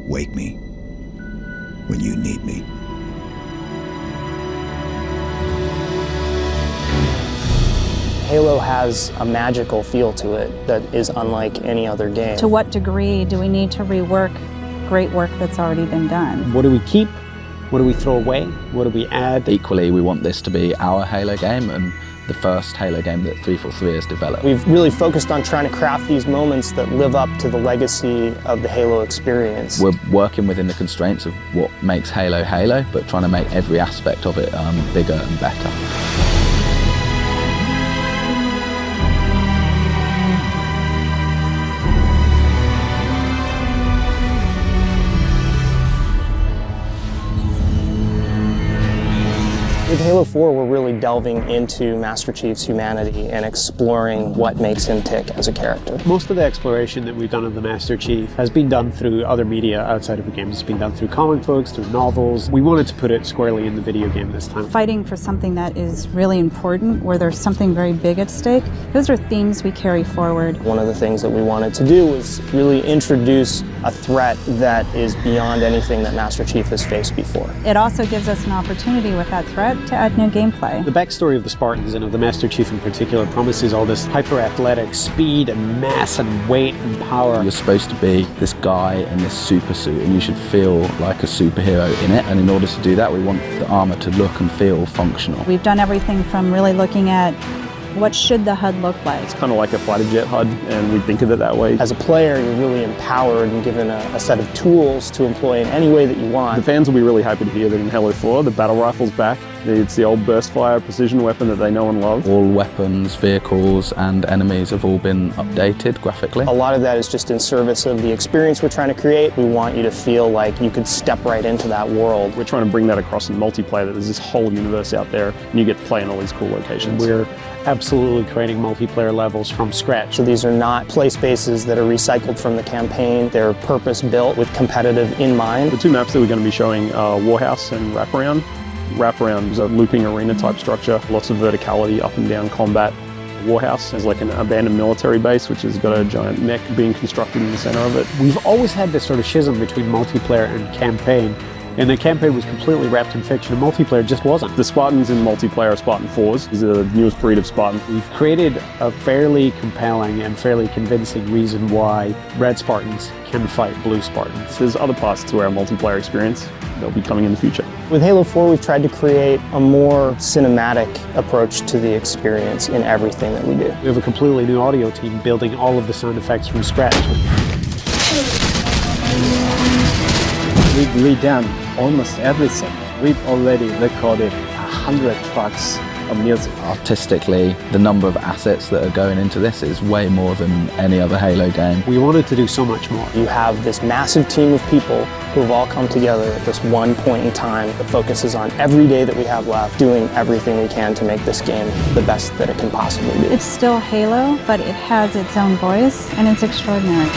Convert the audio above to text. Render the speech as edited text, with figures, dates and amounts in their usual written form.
Wake me when you need me. Halo has a magical feel to it that is unlike any other game. To what degree do we need to rework great work that's already been done? What do we keep? What do we throw away? What do we add? Equally, we want this to be our Halo game and the first Halo game that 343 has developed. We've really focused on trying to craft these moments that live up to the legacy of the Halo experience. We're working within the constraints of what makes Halo Halo, but trying to make every aspect of it bigger and better. With Halo 4, we're really delving into Master Chief's humanity and exploring what makes him tick as a character. Most of the exploration that we've done of the Master Chief has been done through other media outside of the game. It's been done through comic books, through novels. We wanted to put it squarely in the video game this time. Fighting for something that is really important, where there's something very big at stake, those are themes we carry forward. One of the things that we wanted to do was really introduce a threat that is beyond anything that Master Chief has faced before. It also gives us an opportunity with that threat to add new gameplay. The backstory of the Spartans, and of the Master Chief in particular, promises all this hyper-athletic speed and mass and weight and power. You're supposed to be this guy in this super suit and you should feel like a superhero in it, and in order to do that we want the armor to look and feel functional. We've done everything from really looking at what should the HUD look like. It's kind of like a fighter jet HUD, and we think of it that way. As a player, you're really empowered and given a set of tools to employ in any way that you want. The fans will be really happy to hear that in Halo 4, the battle rifle's back. It's the old burst fire precision weapon that they know and love. All weapons, vehicles and enemies have all been updated graphically. A lot of that is just in service of the experience we're trying to create. We want you to feel like you could step right into that world. We're trying to bring that across in multiplayer, that there's this whole universe out there and you get to play in all these cool locations. We're absolutely creating multiplayer levels from scratch. So these are not play spaces that are recycled from the campaign. They're purpose-built with competitive in mind. The two maps that we're going to be showing are Warhouse and Wraparound. Wraparound is a looping arena type structure, lots of verticality, up and down combat. Warhouse is like an abandoned military base which has got a giant mech being constructed in the center of it. We've always had this sort of schism between multiplayer and campaign. And the campaign was completely wrapped in fiction, and multiplayer just wasn't. The Spartans in multiplayer are Spartan 4s. These are the newest breed of Spartan. We've created a fairly compelling and fairly convincing reason why Red Spartans can fight Blue Spartans. There's other parts to our multiplayer experience that'll be coming in the future. With Halo 4, we've tried to create a more cinematic approach to the experience in everything that we do. We have a completely new audio team building all of the sound effects from scratch. We've redone almost everything. We've already recorded 100 tracks of music. Artistically, the number of assets that are going into this is way more than any other Halo game. We wanted to do so much more. You have this massive team of people who have all come together at this one point in time that focuses on every day that we have left, doing everything we can to make this game the best that it can possibly be. It's still Halo, but it has its own voice, and it's extraordinary.